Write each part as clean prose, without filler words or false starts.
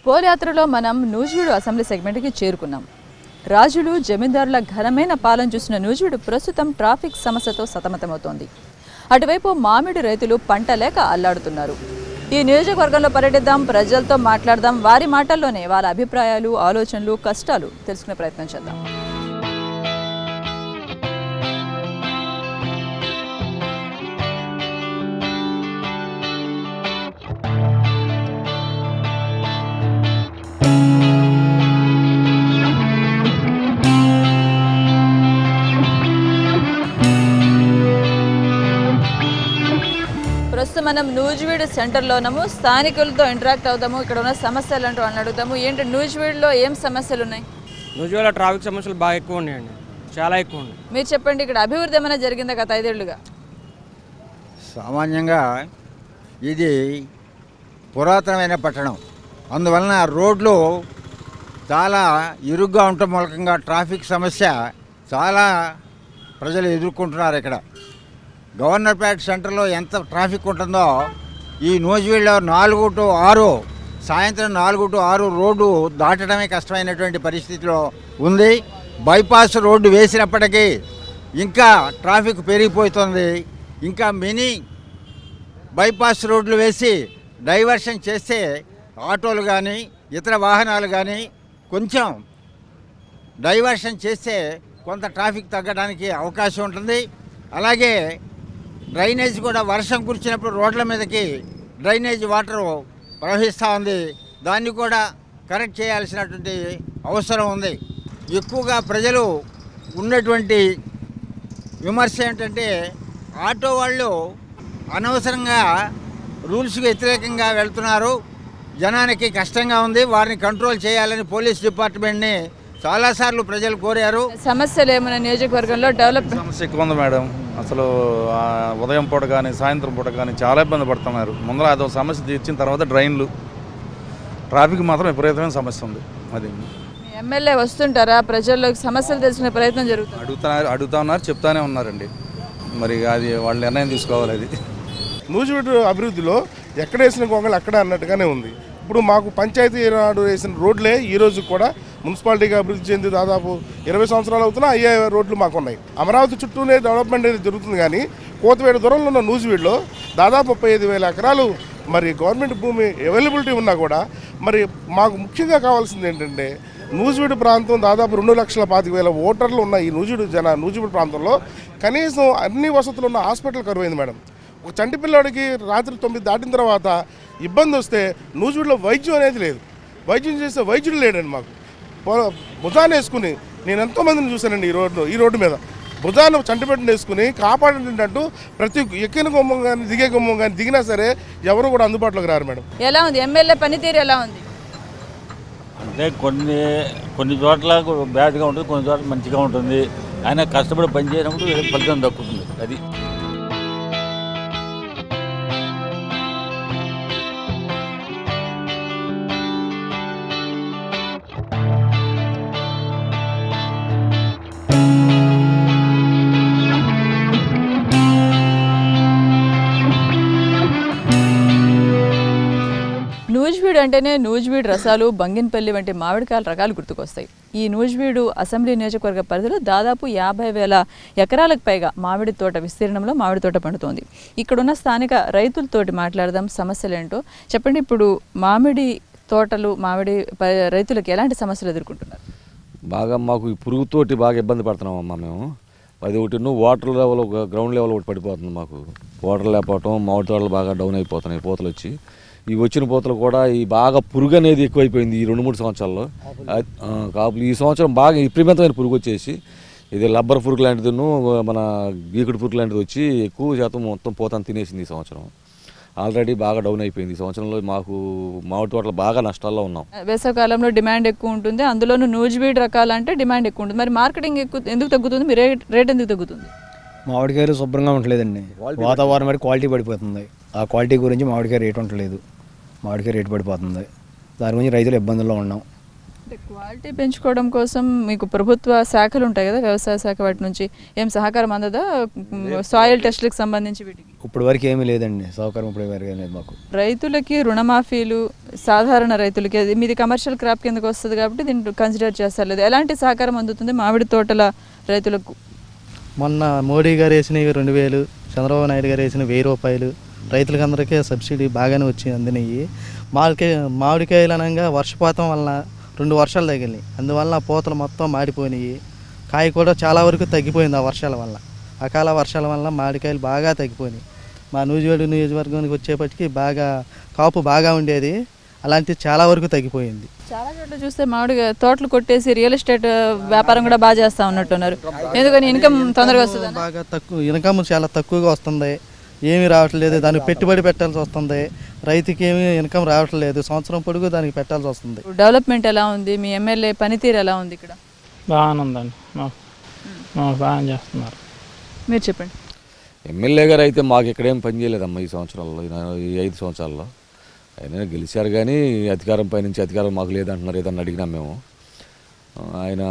పోలయాత్రలో మనం నూజివీడు అసెంబ్లీ సెగ్మెంట్కి చేరుకున్నాం. రాజులు జమీందారుల ఘనమైన పాలన చూసిన నూజివీడు ప్రస్తుతం ట్రాఫిక్ సమస్యతో సతమతమవుతోంది. అటువైపు మామిడి రైతులు పంట లేక అల్లాడుతున్నారు. ఈ నియోజకవర్గంలో పర్యటిద్దాం, ప్రజలతో మాట్లాడదాం, వారి మాటల్లోనే వాళ్ళ అభిప్రాయాలు, ఆలోచనలు, కష్టాలు తెలుసుకునే ప్రయత్నం చేద్దాం. ప్రస్తుతం మనం నూజివీడు సెంటర్లో ఉన్నాము. స్థానికులతో ఇంటరాక్ట్ అవుతాము. ఇక్కడ ఉన్న సమస్యలు అంటూ అని అడుగుతాము. ఏంటి నూజివీడులో ఏం సమస్యలు ఉన్నాయి? నూజివీడులో ట్రాఫిక్ సమస్యలు బాగా ఎక్కువ ఉన్నాయండి, చాలా ఎక్కువ ఉన్నాయి. మీరు చెప్పండి, ఇక్కడ అభివృద్ధి ఏమైనా జరిగిందా గత 5 ఏళ్లుగా? సామాన్యంగా ఇది పురాతనమైన పట్టణం, అందువలన రోడ్లు చాలా ఇరుగ్గా ఉండటం మూలకంగా ట్రాఫిక్ సమస్య చాలా ప్రజలు ఎదుర్కొంటున్నారు. ఇక్కడ గవర్నర్పేట సెంటర్లో ఎంత ట్రాఫిక్ ఉంటుందో ఈ నూజివీడులో 4 to 6 సాయంత్రం 4 to 6 రోడ్డు దాటడమే కష్టమైనటువంటి పరిస్థితిలో ఉంది. బైపాస్ రోడ్డు వేసినప్పటికీ ఇంకా ట్రాఫిక్ పెరిగిపోతుంది. ఇంకా మినీ బైపాస్ రోడ్లు వేసి డైవర్షన్ చేస్తే ఆటోలు కానీ ఇతర వాహనాలు కానీ కొంచెం డైవర్షన్ చేస్తే కొంత ట్రాఫిక్ తగ్గడానికి అవకాశం ఉంటుంది. అలాగే డ్రైనేజ్ కూడా వర్షం కురిచినప్పుడు రోడ్ల మీదకి డ్రైనేజ్ వాటర్ ప్రవహిస్తూ ఉంది. దాన్ని కూడా కరెక్ట్ చేయాల్సినటువంటి అవసరం ఉంది. ఎక్కువగా ప్రజలు ఉన్నటువంటి విమర్శ ఏంటంటే ఆటో వాళ్ళు అనవసరంగా రూల్స్కి వ్యతిరేకంగా వెళ్తున్నారు, జనానికి కష్టంగా ఉంది, వారిని కంట్రోల్ చేయాలని పోలీస్ డిపార్ట్మెంట్ని చాలాసార్లు ప్రజలు కోరారు. సమస్యలు ఏమైనా నియోజకవర్గంలో డెవలప్ సమస్య ఎక్కువ ఉంది మేడం. అసలు ఉదయం పూట కానీ సాయంత్రం పూట కానీ చాలా ఇబ్బంది పడుతున్నారు. ముందర అదొక సమస్య తీర్చిన తర్వాత డ్రైన్లు, ట్రాఫిక్ మాత్రం విపరీతమైన సమస్య ఉంది. అది ఎమ్మెల్యే వస్తుంటారా? ప్రజల్లోకి సమస్యలు తెలుసుకునే ప్రయత్నం జరుగుతుంది. అడుగుతా ఉన్నారు, చెప్తానే ఉన్నారండి. మరి అది వాళ్ళు నిర్ణయం తీసుకోవాలి. అది నూజివీడు అభివృద్ధిలో ఎక్కడ వేసిన గొంగలు అక్కడ అన్నట్టుగానే ఉంది. ఇప్పుడు మాకు పంచాయతీ నాడు వేసిన రోడ్లే ఈరోజు కూడా మున్సిపాలిటీగా అభివృద్ధి చెంది దాదాపు 20 సంవత్సరాలు అవుతున్నా అయ్యే రోడ్లు మాకు ఉన్నాయి. అమరావతి చుట్టూనే డెవలప్మెంట్ అనేది జరుగుతుంది. కానీ కోతవేడు దూరంలో ఉన్న నూజివీడులో దాదాపు 35,000 ఎకరాలు మరి గవర్నమెంట్ భూమి అవైలబిలిటీ ఉన్నా కూడా మరి మాకు ముఖ్యంగా కావాల్సింది ఏంటంటే నూజివీడు ప్రాంతం దాదాపు 2,25,000 ఓటర్లు ఉన్న ఈ నూజివీడు ప్రాంతంలో కనీసం అన్ని వసతులు ఉన్న హాస్పిటల్ కరువైంది మేడం. ఒక చంటి పిల్లాడికి రాత్రి 9 దాటిన తర్వాత ఇబ్బంది వస్తే నూజివీడులో వైద్యం అనేది లేదు. వైద్యం చేసే వైద్యుడు లేడండి. మాకు భుజాన్ని వేసుకుని నేను ఎంతోమందిని చూశానండి ఈ రోడ్డు మీద భుజాన్ని చంటిపెట్టుని వేసుకుని కాపాడంటూ ప్రతి ఎక్కిన గుమ్మం కానీ దిగే గుమ్మం కానీ దిగినా సరే ఎవరు కూడా అందుబాటులోకి రారు మేడం. ఎలా ఉంది ఎమ్మెల్యే పనితీరు? ఎలా ఉంది అంటే కొన్ని చోట్ల బ్యాడ్గా ఉంటుంది, కొన్ని చోట్ల మంచిగా ఉంటుంది. ఆయన కష్టపడి పని చేసినప్పుడు ఫలితం దక్కుతుంది. అది నూజివీడు అంటేనే నూజివీడు రసాలు, బంగినపల్లి వంటి మామిడికాయల రకాలు గుర్తుకొస్తాయి. ఈ నూజివీడు అసెంబ్లీ నియోజకవర్గ పరిధిలో దాదాపు 50,000 ఎకరాలకు పైగా మామిడి తోట విస్తీర్ణంలో మామిడి తోట పండుతోంది. ఇక్కడున్న స్థానిక రైతులతోటి మాట్లాడదాం, సమస్యలు ఏంటో చెప్పండి. ఇప్పుడు మామిడి తోటలు, మామిడి రైతులకు ఎలాంటి సమస్యలు ఎదుర్కొంటున్నారు? బాగా మాకు ఈ పురుగుతోటి బాగా ఇబ్బంది పడుతున్నాం అమ్మా. మేము అది ఒకటి వాటర్ లెవెల్, గ్రౌండ్ లెవెల్ ఒకటి పడిపోతుంది. మాకు వాటర్ లేకపోవటం, మామిడి తోటలు బాగా డౌన్ అయిపోతున్నాయి. పూతలు వచ్చి ఈ వచ్చిన పూతలు కూడా ఈ బాగా పురుగు అనేది ఎక్కువైపోయింది ఈ 2-3 సంవత్సరాల్లో. కాపులు ఈ సంవత్సరం బాగా విపరీతమైన పురుగు వచ్చేసి ఇది లబ్బర్ పురుగు లాంటిది, మన గీకుడు పురుగు లాంటిది వచ్చి ఎక్కువ శాతం మొత్తం పూతను తినేసింది. ఈ సంవత్సరం ఆల్రెడీ బాగా డౌన్ అయిపోయింది. ఈ సంవత్సరంలో మాకు మామిడి తోటలు బాగా నష్టాల్లో ఉన్నాం. వేసవికాలంలో డిమాండ్ ఎక్కువ ఉంటుంది, అందులోనూ నూజివీడు రకాలంటే డిమాండ్ ఎక్కువ ఉంటుంది. మరి మార్కెటింగ్ ఎందుకు తగ్గుతుంది? మీ రేట్ ఎందుకు తగ్గుతుంది? మామిడికాయలు శుభ్రంగా ఉండలేదండి. వాతావరణం మరి క్వాలిటీ పడిపోతుంది. ఆ క్వాలిటీ గురించి మామిడికాయ రేట్ ఉండలేదు, మామిడికాయ రేటు పడిపోతుంది. దాని గురించి రైతులు ఇబ్బందుల్లో ఉన్నాం. అంటే క్వాలిటీ పెంచుకోవడం కోసం మీకు ప్రభుత్వ శాఖలు ఉంటాయి కదా, వ్యవసాయ శాఖ వాటి నుంచి ఏం సహకారం అందదా సాయిల్ టెస్ట్లకు సంబంధించి వీటికి? ఇప్పుడు వరకు ఏమీ లేదండి, సౌకర్యం ఇప్పుడు వరకు ఏం లేదు మాకు. రైతులకి రుణమాఫీలు సాధారణ రైతులకి, అది మీది కమర్షియల్ క్రాప్ కిందకు వస్తుంది కాబట్టి దీన్ని కన్సిడర్ చేస్తారు లేదు, ఎలాంటి సహకారం అందుతుంది మామిడి తోటల రైతులకు? మొన్న మోడీ గారు వేసినవి 2000, చంద్రబాబు నాయుడు గారు వేసిన 1000 రూపాయలు రైతులకు అందరికీ సబ్సిడీ బాగానే వచ్చి అందినాయి. మామిడికాయలు అనగా వర్షపాతం వలన 2 వర్షాలు తగిలినాయి, అందువల్ల పూతలు మొత్తం మాడిపోయినాయి. కాయ కూడా చాలా వరకు తగ్గిపోయింది ఆ వర్షాల వల్ల, అకాల వర్షాల వల్ల మామిడికాయలు బాగా తగ్గిపోయినాయి. మా నూజివేడు నియోజకవర్గానికి వచ్చేపటికి బాగా కాపు బాగా ఉండేది, అలాంటివి చాలా వరకు తగ్గిపోయింది. చాలా చోట్ల చూస్తే మామిడి తోటలు కొట్టేసి రియల్ ఎస్టేట్ వ్యాపారం కూడా బాగా చేస్తూ ఉన్నట్టున్నారు, ఎందుకని ఇన్కమ్ తొందరగా వస్తుంది? బాగా తక్కువ ఇన్కమ్ చాలా తక్కువగా వస్తుంది, ఏమీ రావట్లేదు, దానికి పెట్టుబడి పెట్టాల్సి వస్తుంది, రైతుకి ఏమీ ఇన్కమ్ రావట్లేదు, సంవత్సరం పొడుగు దానికి పెట్టాల్సి వస్తుంది. డెవలప్మెంట్ ఎలా ఉంది, మీ ఎమ్మెల్యే పనితీరు ఎలా ఉంది ఇక్కడ? బాగానే ఉందండి, బాగా చేస్తున్నారు. మీరు చెప్పండి. ఎమ్మెల్యే గారు అయితే మాకు ఇక్కడేం పని చేయలేదమ్మా ఈ సంవత్సరాల్లో, ఈ 5 సంవత్సరాల్లో. ఆయన గెలిచారు కానీ అధికారం పైనుంచి అధికారం మాకు లేదంటున్నారు, ఏదన్నా అడిగినాం మేము. ఆయన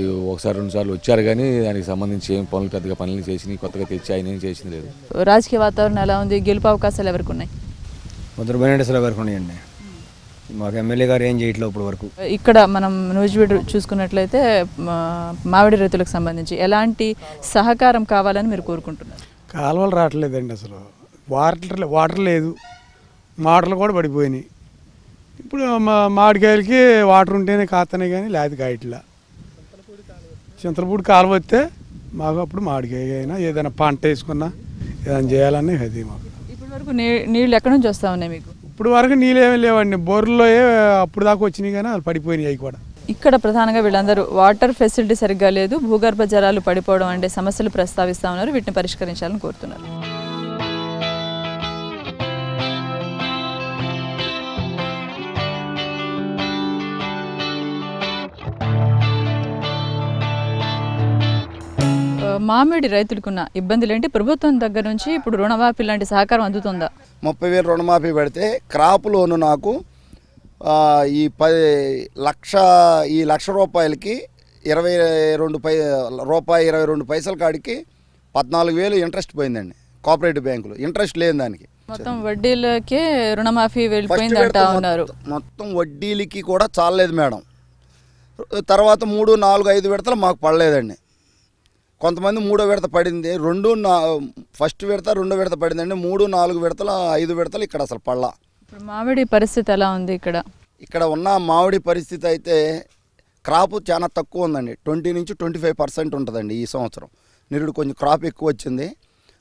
ఈ 1-2 సార్లు వచ్చారు కానీ దానికి సంబంధించి ఏం పనులు పెద్దగా పనులు చేసి కొత్తగా తెచ్చి ఆయన ఏం చేసింది లేదు. రాజకీయ వాతావరణం ఎలా ఉంది, గెలుపు అవకాశాలు ఎవరికి ఉన్నాయి? ముద్రబోయినసలు వరకు ఉన్నాయండి, మాకు ఎమ్మెల్యే గారు ఏం చేయట్లేదు ఇప్పుడు వరకు. ఇక్కడ మనం నూజివీడు చూసుకున్నట్లయితే మామిడి రైతులకు సంబంధించి ఎలాంటి సహకారం కావాలని మీరు కోరుకుంటున్నారు? కాలువలు రావట్లేదండి, అసలు వాటర్ లేదు, మోటార్లు కూడా పడిపోయినాయి. ఇప్పుడు మామిడికాయలకి వాటర్ ఉంటేనే కాస్తనే కానీ లేదు కాయట్లా. చింతలపూడి కాలువ వస్తే మాకు అప్పుడు మామిడికాయ అయినా ఏదైనా పంట వేసుకున్నా ఏదైనా చేయాలని అది మాకు. ఇప్పటి వరకు నీళ్ళు ఎక్కడి నుంచి వస్తూ ఉన్నాయి మీకు? ఇప్పుడు వరకు నీళ్ళు ఏమీ లేవండి, బోర్లో అప్పుడు దాకా వచ్చినాయి కానీ అవి పడిపోయినాయి అవి కూడా. ఇక్కడ ప్రధానంగా వీళ్ళందరూ వాటర్ ఫెసిలిటీ సరిగ్గా లేదు, భూగర్భ జలాలు పడిపోవడం అంటే సమస్యలు ప్రస్తావిస్తూ ఉన్నారు, వీటిని పరిష్కరించాలని కోరుతున్నారు. మామిడి రైతులకున్న ఇబ్బందులు ఏంటి, ప్రభుత్వం దగ్గర నుంచి ఇప్పుడు రుణమాఫీ లాంటి సహకారం అందుతుందా? 30,000 రుణమాఫీ పెడితే క్రాప్ లోను నాకు ఈ 1,00,000 రూపాయలకి 22 పైసల కాడికి 14,000 ఇంట్రెస్ట్ పోయిందండి. కోఆపరేటివ్ బ్యాంకులు ఇంట్రెస్ట్ లేని దానికి మొత్తం వడ్డీలకే రుణమాఫీ వెళ్ళిపోయింది అంటా ఉన్నారు. మొత్తం వడ్డీలకి కూడా చాలలేదు మేడం. తర్వాత 3, 4, 5 విడతలు మాకు పడలేదండి. కొంతమంది 3వ విడత పడింది, ఫస్ట్ విడత 2వ విడత పడిందండి, 3, 4 విడతలు 5 విడతలు ఇక్కడ అసలు పడలా. ఇప్పుడు మామిడి పరిస్థితి ఎలా ఉంది ఇక్కడ ఉన్న మామిడి పరిస్థితి అయితే క్రాప్ చాలా తక్కువ ఉందండి, 20 నుంచి 25% ఉంటుందండి ఈ సంవత్సరం. నిరుడు కొంచెం క్రాప్ ఎక్కువ వచ్చింది,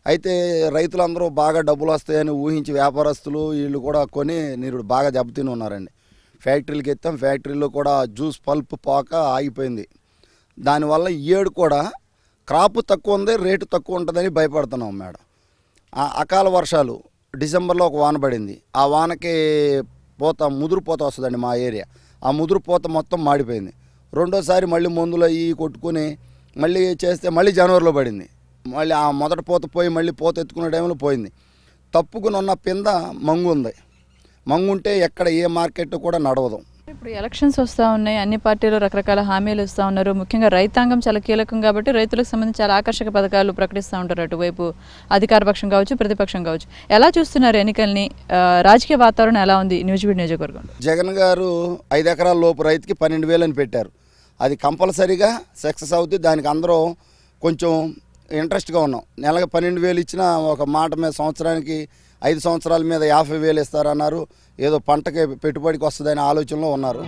అయితే రైతులందరూ బాగా డబ్బులు వస్తాయని ఊహించి వ్యాపారస్తులు వీళ్ళు కూడా కొని నిరుడు బాగా దెబ్బతిని ఉన్నారండి. ఫ్యాక్టరీలకు ఎత్తాం, ఫ్యాక్టరీలో కూడా జ్యూస్ పల్ప్ పోక ఆగిపోయింది. దానివల్ల ఈ ఏడు కూడా క్రాప్ తక్కువ ఉంది, రేటు తక్కువ ఉంటుందని భయపడుతున్నాం మేడం. అకాల వర్షాలు డిసెంబర్లో ఒక వాన పడింది, ఆ వానకి ముదురు పూత వస్తుందండి మా ఏరియా, ఆ ముదురు పూత మొత్తం మాడిపోయింది. రెండోసారి మళ్ళీ మందులు అవి కొట్టుకుని మళ్ళీ చేస్తే మళ్ళీ జనవరిలో పడింది, మళ్ళీ ఆ మొదటి పూత పోయి మళ్ళీ పూత ఎత్తుకునే టైంలో పోయింది. తప్పుకుని ఉన్న పింద మంగు ఉంది, మంగు ఉంటే ఎక్కడ ఏ మార్కెట్ కూడా నడవదు. ఇప్పుడు ఎలక్షన్స్ వస్తూ ఉన్నాయి, అన్ని పార్టీలు రకరకాల హామీలు ఇస్తూ ఉన్నారు, ముఖ్యంగా రైతాంగం చాలా కీలకం కాబట్టి రైతులకు సంబంధించి చాలా ఆకర్షక పథకాలు ప్రకటిస్తూ ఉంటారు, అటువైపు అధికార పక్షం కావచ్చు ప్రతిపక్షం కావచ్చు. ఎలా చూస్తున్నారు ఎన్నికల్ని, రాజకీయ వాతావరణం ఎలా ఉంది నూజివీడు నియోజకవర్గంలో? జగన్ గారు 5 ఎకరాల లోపు రైతుకి 12,000 అని పెట్టారు, అది కంపల్సరీగా సక్సెస్ అవుతుంది. దానికి అందరూ కొంచెం ఇంట్రెస్ట్గా ఉన్నాం. నెలకు 12,000 ఇచ్చినా ఒక మాట మీద సంవత్సరానికి 5 సంవత్సరాల మీద 50,000 ఇస్తారన్నారు, ఏదో పంటకి పెట్టుబడికి వస్తుందనే ఆలోచనలో ఉన్నారు.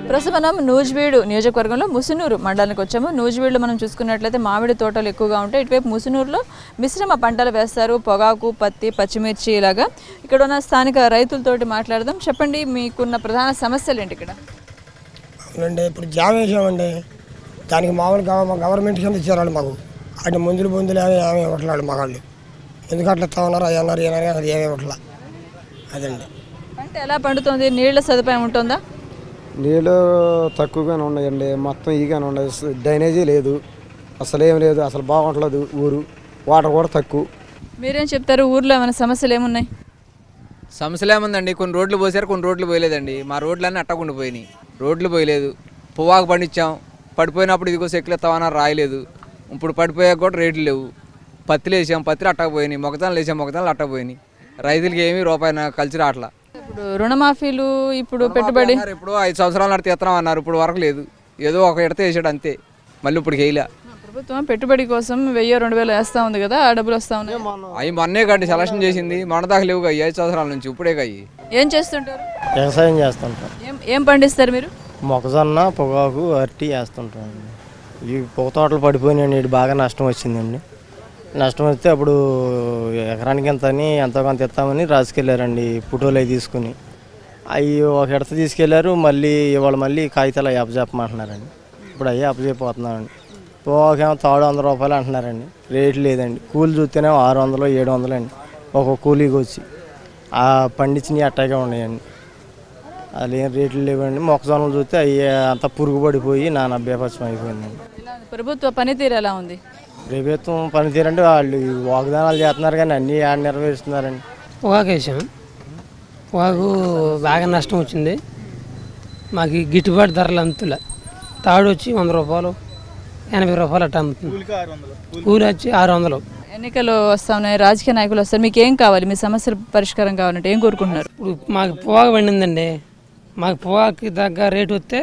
ప్రస్తుతం మనం నూజివీడు నియోజకవర్గంలో ముసునూరు మండలానికి వచ్చాము. నూజివీడులో మనం చూసుకున్నట్లయితే మామిడి తోటలు ఎక్కువగా ఉంటాయి, ఇటువైపు ముసునూరులో మిశ్రమ పంటలు వేస్తారు, పొగాకు, పత్తి, పచ్చిమిర్చి ఇలాగా. ఇక్కడ ఉన్న స్థానిక రైతులతోటి మాట్లాడదాం. చెప్పండి, మీకున్న ప్రధాన సమస్యలు ఏంటి ఇక్కడ? అవునండి, ఇప్పుడు జామ వేసామండి, దానికి మామూలు గవర్నమెంట్ కింద ఇచ్చారండి మాకు, అటు మందులు ఏమీ ఇవ్వట్లేదు మగాళ్ళు, ఎందుకు అట్లా ఇస్తా ఉన్నారు అది అన్నారు అది ఏమీ ఇవ్వట్లా. అదండి పంట ఎలా పండుతుంది, నీళ్ళ సదుపాయం ఉంటుందా? నీళ్ళు తక్కువగానే ఉన్నాయండి, మొత్తం ఈగానే ఉన్నాయి, డ్రైనేజీ లేదు, అసలు ఏం లేదు, అసలు బాగుంటలేదు ఊరు, వాటర్ కూడా తక్కువ. మీరేం చెప్తారు, ఊర్లో ఏమైనా సమస్యలు ఏమున్నాయి? సమస్యలు ఏముందండి, కొన్ని రోడ్లు పోసారు, కొన్ని రోడ్లు పోయలేదండి. మా రోడ్లన్నీ అట్టకుండా పోయినాయి, రోడ్లు పోయలేదు. పొగాకు పండించాం, పడిపోయినప్పుడు ఇదిగో చెక్కులు ఎత్తామన్నారు, రాయలేదు. ఇప్పుడు పడిపోయాక కూడా రేట్లు లేవు. పత్తిలు వేసాం, పత్తిలు అట్టకపోయినాయి. మొగదాలు వేసాం, మొగదాలు అట్టకపోయినాయి. రైతులకి ఏమీ రూపాయి కలిసి రావట్లా. ఇప్పుడు రుణమాఫీలు, ఇప్పుడు పెట్టుబడి ఇప్పుడు 5 సంవత్సరాల నాటి తీస్తున్నాం అన్నారు, ఇప్పుడు వరకు లేదు. ఏదో ఒక ఎడత వేసాడు అంతే, మళ్ళీ ఇప్పుడు వేయలే. ప్రభుత్వం పెట్టుబడి కోసం 1000-2000 వేస్తా ఉంది కదా, ఆ డబ్బులు వస్తా ఉన్నాయి. అవి మొన్నే కండి సెలక్షన్ చేసింది, మొన్న దాకా లేవు. 5 సంవత్సరాల నుంచి ఇప్పుడే అయ్యి. ఏం చేస్తుంటారు? వ్యవసాయం చేస్తుంటాం. ఏం పండిస్తారు మీరు? మొక్కజొన్న, పొగాకు, అరటి వేస్తుంటాం. ఈ పొగ తోటలు పడిపోయినాయండి, ఇటు బాగా నష్టం వచ్చిందండి. నష్టం వస్తే అప్పుడు ఎకరానికి ఎంత అని ఎంతో కొంత ఇస్తామని రాసుకెళ్ళారండి ఫోటోలు అవి తీసుకుని. అవి ఒక ఎడత తీసుకెళ్లారు, మళ్ళీ ఇవాళ మళ్ళీ కాగితాలు అవి అప్పచెప్పమంటున్నారండి. ఇప్పుడు అవి అప్పచెప్పిపోతున్నామండి. పొగాకేమో తాడు 100 రూపాయలు అంటున్నారండి, రేటు లేదండి. కూలి చూస్తేనేమో 600-700 అండి ఒక కూలీకి వచ్చి. ఆ పండించినవి అట్టాగే ఉన్నాయండి, అది ఏం రేట్లు లేవండి. మొక్కజొన్నలు చూస్తే అవి అంతా పురుగు పడిపోయి నానా బేపత్సం అయిపోయిందండి. ప్రభుత్వ పనితీరు ఎలా ఉంది? ప్రభుత్వం పనితీరు అంటే వాళ్ళు వాగ్దానాలు చేస్తున్నారు కానీ అన్నీ ఆడ నెరవేరుస్తున్నారండి. పొగాకు వేసాం, పొగాకు బాగా నష్టం వచ్చింది. మాకు గిట్టుబాటు ధరలు అంతులే. తాడు వచ్చి 100 రూపాయలు, 80 రూపాయలు అట్లా అమ్ముతుంది. కూలి వచ్చి 600. ఎన్నికలు వస్తా ఉన్నాయి, రాజకీయ నాయకులు వస్తారు, మీకు ఏం కావాలి? మీ సమస్యల పరిష్కారం కావాలంటే ఏం కోరుకుంటున్నారు? ఇప్పుడు మాకు పొగాకు పండిందండి, మాకు పొగాకు తగ్గ రేటు వస్తే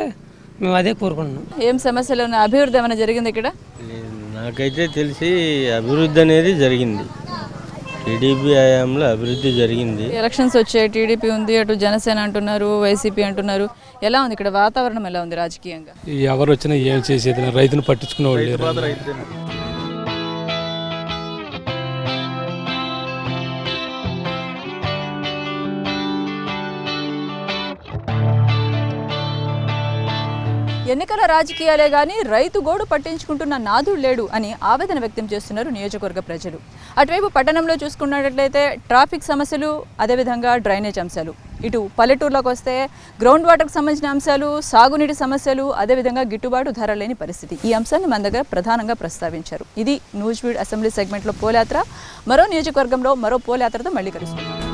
మేము అదే కోరుకుంటున్నాం. ఏం సమస్యలు ఉన్నాయి? అభివృద్ధి ఏమైనా జరిగింది ఇక్కడ? నాకైతే తెలిసి అభివృద్ధి అనేది జరిగింది, టీడీపీ హయాంలో అభివృద్ధి జరిగింది. ఎలక్షన్స్ వచ్చాయి, టీడీపీ ఉంది, అటు జనసేన అంటున్నారు, వైసీపీ అంటున్నారు. ఎలా ఉంది ఇక్కడ వాతావరణం, ఎలా ఉంది రాజకీయంగా? ఎవరు వచ్చినా ఏం చేసేది, రైతును పట్టించుకునే వాళ్ళు. ఎన్నికల రాజకీయాలే గానీ రైతు గోడు పట్టించుకుంటున్న నాదుడు లేడు అని ఆవేదన వ్యక్తం చేస్తున్నారు నియోజకవర్గ ప్రజలు. అటువైపు పట్టణంలో చూసుకున్నట్లయితే ట్రాఫిక్ సమస్యలు, అదేవిధంగా డ్రైనేజ్ అంశాలు. ఇటు పల్లెటూర్లకు వస్తే గ్రౌండ్ వాటర్కి సంబంధించిన అంశాలు, సాగునీటి సమస్యలు, అదేవిధంగా గిట్టుబాటు ధర లేని పరిస్థితి. ఈ అంశాన్ని మన దగ్గర ప్రధానంగా ప్రస్తావించారు. ఇది న్యూస్ బీడ్ అసెంబ్లీ సెగ్మెంట్లో పోల్ యాత్ర. మరో నియోజకవర్గంలో మరో పోల్ యాత్రతో మళ్ళీ కలుసుకుంటాం.